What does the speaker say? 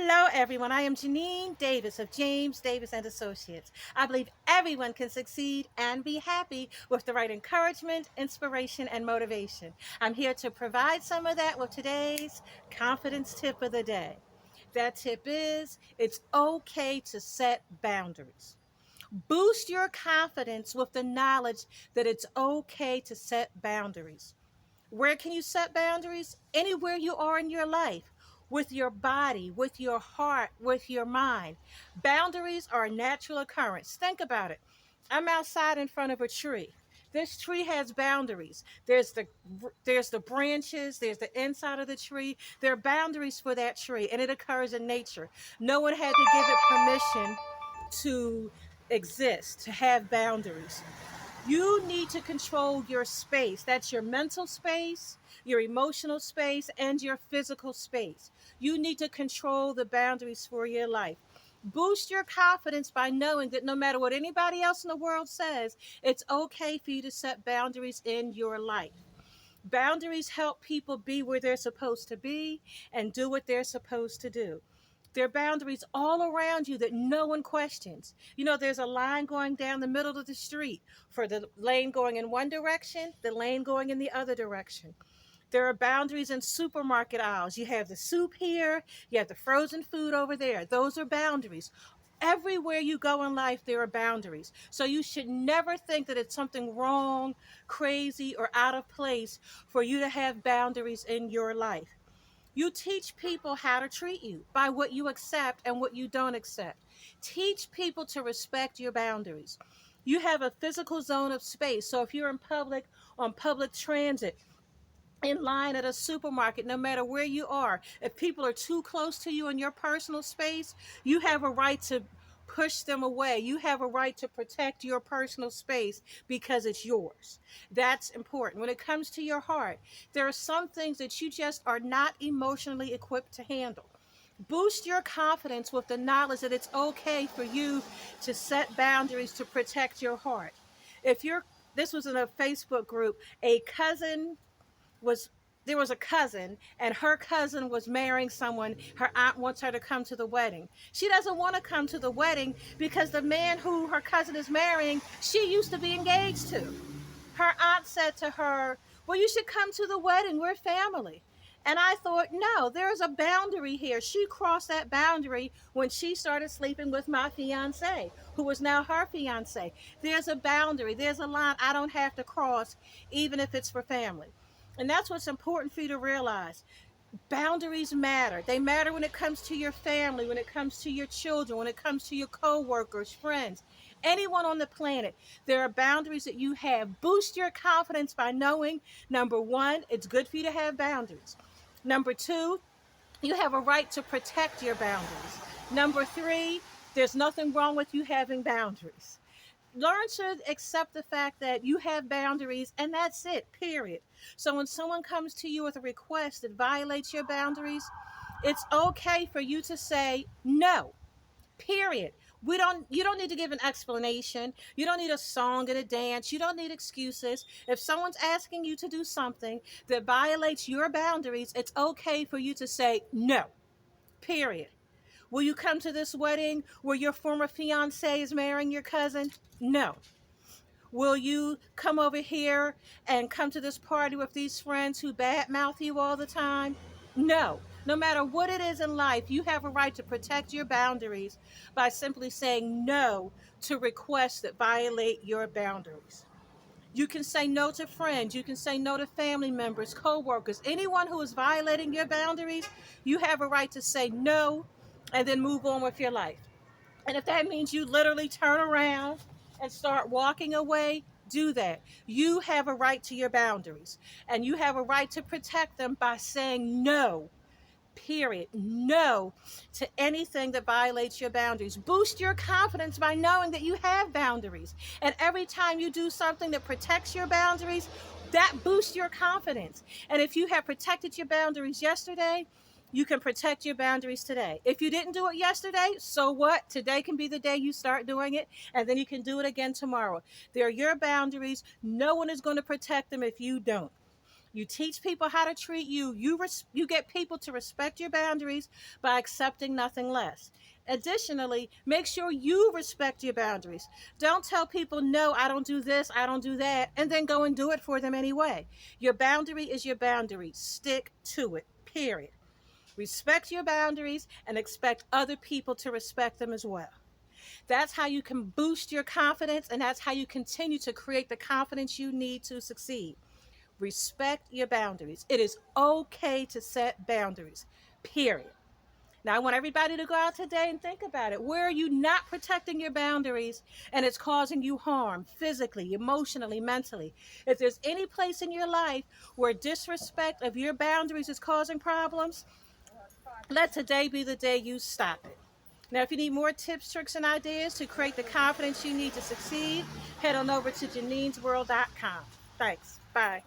Hello, everyone. I am Janine Davis of James Davis and Associates. I believe everyone can succeed and be happy with the right encouragement, inspiration, and motivation. I'm here to provide some of that with today's confidence tip of the day. That tip is it's okay to set boundaries. Boost your confidence with the knowledge that it's okay to set boundaries. Where can you set boundaries? Anywhere you are in your life, with your body, with your heart, with your mind. Boundaries are a natural occurrence. Think about it. I'm outside in front of a tree. This tree has boundaries. There's the branches, there's the inside of the tree. There are boundaries for that tree, and it occurs in nature. No one had to give it permission to exist, to have boundaries. You need to control your space. That's your mental space, your emotional space, and your physical space. You need to control the boundaries for your life. Boost your confidence by knowing that no matter what anybody else in the world says, it's okay for you to set boundaries in your life. Boundaries help people be where they're supposed to be and do what they're supposed to do. There are boundaries all around you that no one questions. There's a line going down the middle of the street for the lane going in one direction, the lane going in the other direction. There are boundaries in supermarket aisles. You have the soup here, you have the frozen food over there. Those are boundaries. Everywhere you go in life, there are boundaries. So you should never think that it's something wrong, crazy, or out of place for you to have boundaries in your life. You teach people how to treat you by what you accept and what you don't accept. Teach people to respect your boundaries. You have a physical zone of space. So if you're in public, on public transit, in line at a supermarket, no matter where you are, if people are too close to you in your personal space, you have a right to push them away. You have a right to protect your personal space because it's yours. That's important. When it comes to your heart, there are some things that you just are not emotionally equipped to handle. Boost your confidence with the knowledge that it's okay for you to set boundaries to protect your heart. If you're This was in a Facebook group, a cousin was there was a cousin, and her cousin was marrying someone. Her aunt wants her to come to the wedding. She doesn't want to come to the wedding because the man who her cousin is marrying, she used to be engaged to. Her aunt said to her, well, you should come to the wedding, we're family. And I thought, no, there's a boundary here. She crossed that boundary when she started sleeping with my fiance, who was now her fiance. There's a boundary, there's a line I don't have to cross, even if it's for family. And that's what's important for you to realize. Boundaries matter. They matter when it comes to your family, when it comes to your children, when it comes to your co-workers, friends, anyone on the planet. There are boundaries that you have. Boost your confidence by knowing, number one, it's good for you to have boundaries. Number two, you have a right to protect your boundaries. Number three, there's nothing wrong with you having boundaries. Learn to accept the fact that you have boundaries, and that's it, period. So when someone comes to you with a request that violates your boundaries, it's okay for you to say no, period. You don't need to give an explanation. You don't need a song and a dance. You don't need excuses. If someone's asking you to do something that violates your boundaries, it's okay for you to say no, period. Will you come to this wedding where your former fiance is marrying your cousin? No. Will you come over here and come to this party with these friends who badmouth you all the time? No. No matter what it is in life, you have a right to protect your boundaries by simply saying no to requests that violate your boundaries. You can say no to friends. You can say no to family members, co-workers, anyone who is violating your boundaries. You have a right to say no and then move on with your life. And if that means you literally turn around and start walking away, do that. You have a right to your boundaries, and you have a right to protect them by saying no, period. No to anything that violates your boundaries. Boost your confidence by knowing that you have boundaries. And every time you do something that protects your boundaries, that boosts your confidence. And if you have protected your boundaries yesterday, you can protect your boundaries today. If you didn't do it yesterday, so what? Today can be the day you start doing it, and then you can do it again tomorrow. They're your boundaries. No one is going to protect them if you don't. You teach people how to treat you. You get people to respect your boundaries by accepting nothing less. Additionally, make sure you respect your boundaries. Don't tell people, no, I don't do this, I don't do that, and then go and do it for them anyway. Your boundary is your boundary. Stick to it, period. Respect your boundaries and expect other people to respect them as well. That's how you can boost your confidence, and that's how you continue to create the confidence you need to succeed. Respect your boundaries. It is okay to set boundaries, period. Now, I want everybody to go out today and think about it. Where are you not protecting your boundaries and it's causing you harm physically, emotionally, mentally? If there's any place in your life where disrespect of your boundaries is causing problems, let today be the day you stop it. Now, if you need more tips, tricks, and ideas to create the confidence you need to succeed, head on over to Janine'sWorld.com. Thanks. Bye.